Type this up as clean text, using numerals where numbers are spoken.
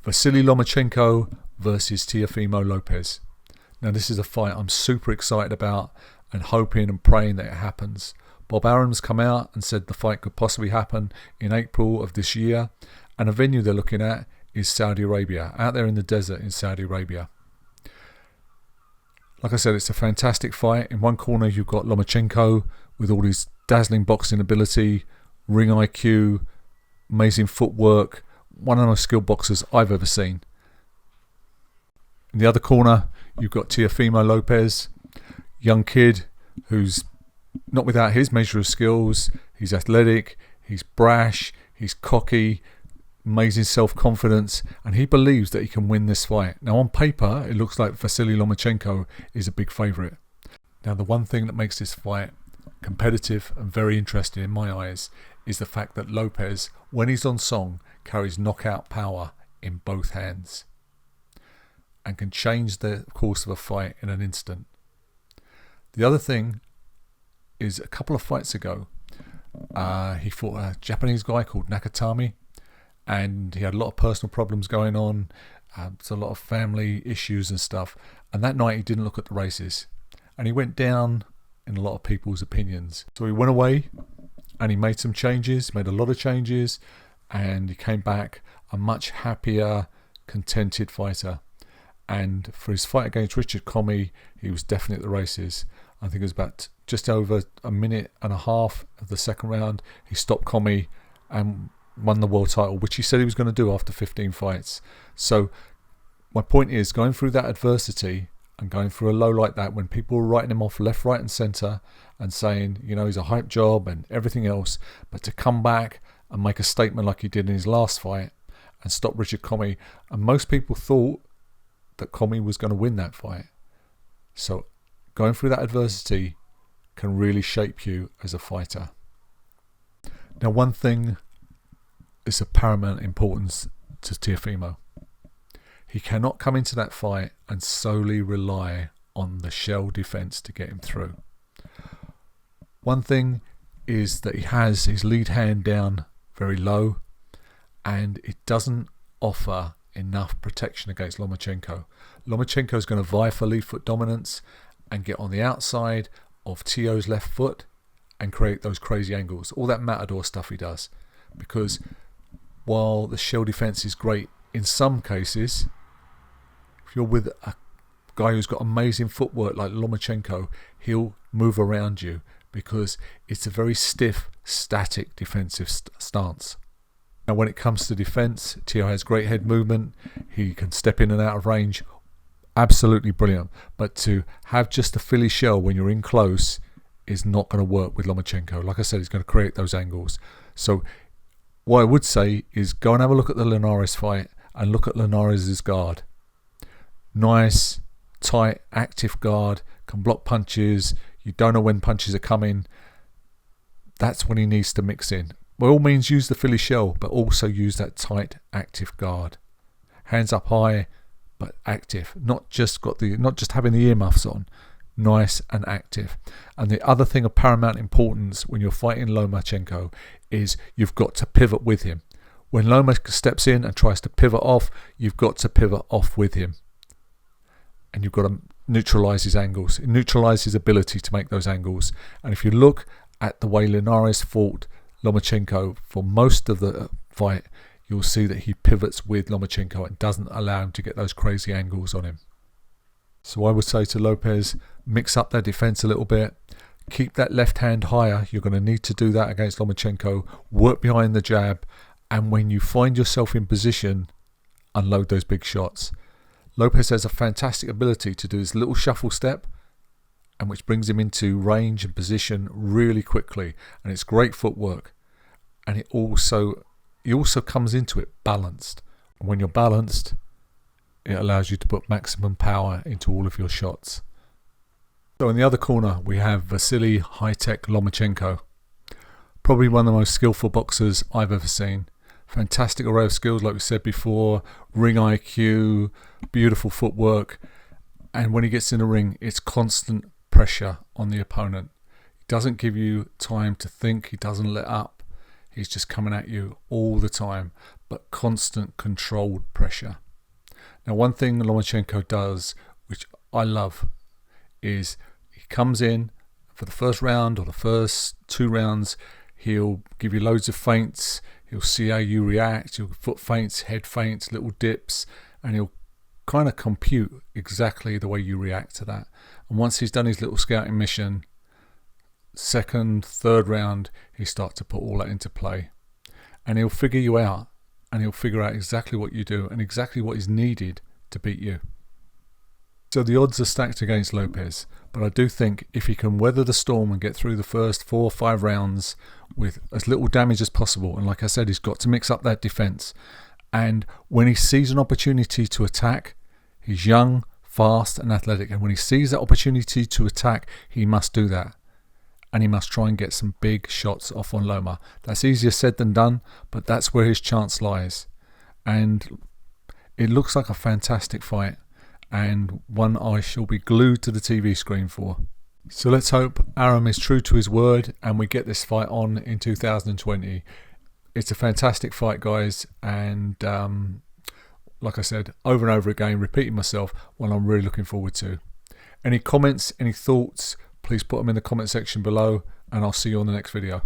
Vasyl Lomachenko versus Teofimo Lopez. Now this is a fight I'm super excited about and hoping and praying that it happens. Bob Arum's come out and said the fight could possibly happen in April of this year, and a venue they're looking at is Saudi Arabia, out there in the desert in Saudi Arabia. Like I said, it's a fantastic fight. In one corner you've got Lomachenko with all his dazzling boxing ability, ring IQ, amazing footwork, one of the most skilled boxers I've ever seen. In the other corner you've got Teofimo Lopez, young kid who's not without his measure of skills. He's athletic, he's brash, he's cocky, amazing self-confidence, and he believes that he can win this fight. Now on paper it looks like Vasyl Lomachenko is a big favourite. Now the one thing that makes this fight competitive and very interesting in my eyes is the fact that Lopez, when he's on song, carries knockout power in both hands and can change the course of a fight in an instant. The other thing is, a couple of fights ago he fought a Japanese guy called Nakatami, and he had a lot of personal problems going on, a lot of family issues and stuff, and that night he didn't look at the races and he went down in a lot of people's opinions. So he went away and he made some changes, made a lot of changes, and he came back a much happier, contented fighter. And for his fight against Richard Commey, he was definitely at the races. I think it was about just over a minute and a half of the second round. He stopped Commey and won the world title, which he said he was going to do after 15 fights. So my point is, going through that adversity and going through a low like that, when people were writing him off left, right and centre and saying, you know, he's a hype job and everything else, but to come back and make a statement like he did in his last fight and stop Richard Commey, and most people thought that Commey was going to win that fight. So going through that adversity can really shape you as a fighter. Now one thing is of paramount importance to Teofimo. He cannot come into that fight and solely rely on the shell defense to get him through. One thing is that he has his lead hand down very low, and it doesn't offer enough protection against Lomachenko. Lomachenko is going to vie for lead foot dominance and get on the outside of Teo's left foot and create those crazy angles, all that matador stuff he does. Because while the shell defense is great in some cases, if you're with a guy who's got amazing footwork like Lomachenko, he'll move around you because it's a very stiff, static defensive stance. Now when it comes to defence, Teo has great head movement. He can step in and out of range. Absolutely brilliant. But to have just a Philly shell when you're in close is not going to work with Lomachenko. Like I said, he's going to create those angles. So what I would say is go and have a look at the Linares fight and look at Linares' guard. Nice, tight, active guard, can block punches. You don't know when punches are coming. That's when he needs to mix in. By all means, use the Philly shell, but also use that tight, active guard. Hands up high, but active. Not just having the earmuffs on. Nice and active. And the other thing of paramount importance when you're fighting Lomachenko is you've got to pivot with him. When Loma steps in and tries to pivot off, you've got to pivot off with him. And you've got to neutralise his angles, neutralise his ability to make those angles. And if you look at the way Linares fought Lomachenko for most of the fight, you'll see that he pivots with Lomachenko and doesn't allow him to get those crazy angles on him. So I would say to Lopez, mix up that defence a little bit, keep that left hand higher. You're going to need to do that against Lomachenko. Work behind the jab, and when you find yourself in position, unload those big shots. Lopez has a fantastic ability to do this little shuffle step, and which brings him into range and position really quickly, and it's great footwork. And he also comes into it balanced. And when you're balanced, it allows you to put maximum power into all of your shots. So in the other corner we have Vasyl high-tech Lomachenko, probably one of the most skillful boxers I've ever seen. Fantastic array of skills, like we said before, ring IQ, beautiful footwork, and when he gets in the ring, it's constant pressure on the opponent. He doesn't give you time to think, he doesn't let up, he's just coming at you all the time. but constant controlled pressure. Now, one thing Lomachenko does, which I love, is he comes in for the first round or the first 2 rounds. He'll give you loads of feints. He'll see how you react. He'll foot feints, head feints, little dips, and he'll kind of compute exactly the way you react to that. And once he's done his little scouting mission, 2nd, 3rd round, he starts to put all that into play. And he'll figure you out, and he'll figure out exactly what you do and exactly what is needed to beat you. So the odds are stacked against Lopez, but I do think if he can weather the storm and get through the first 4 or 5 rounds with as little damage as possible, and like I said, he's got to mix up that defense. And when he sees an opportunity to attack, he's young, fast and athletic, and when he sees that opportunity to attack, he must do that. And he must try and get some big shots off on Loma. That's easier said than done, but that's where his chance lies. And it looks like a fantastic fight, and one I shall be glued to the TV screen for. So let's hope Arum is true to his word and we get this fight on in 2020. It's a fantastic fight, guys, and like I said, over and over again, repeating myself, one I'm really looking forward to. Any comments, any thoughts, please put them in the comment section below, and I'll see you on the next video.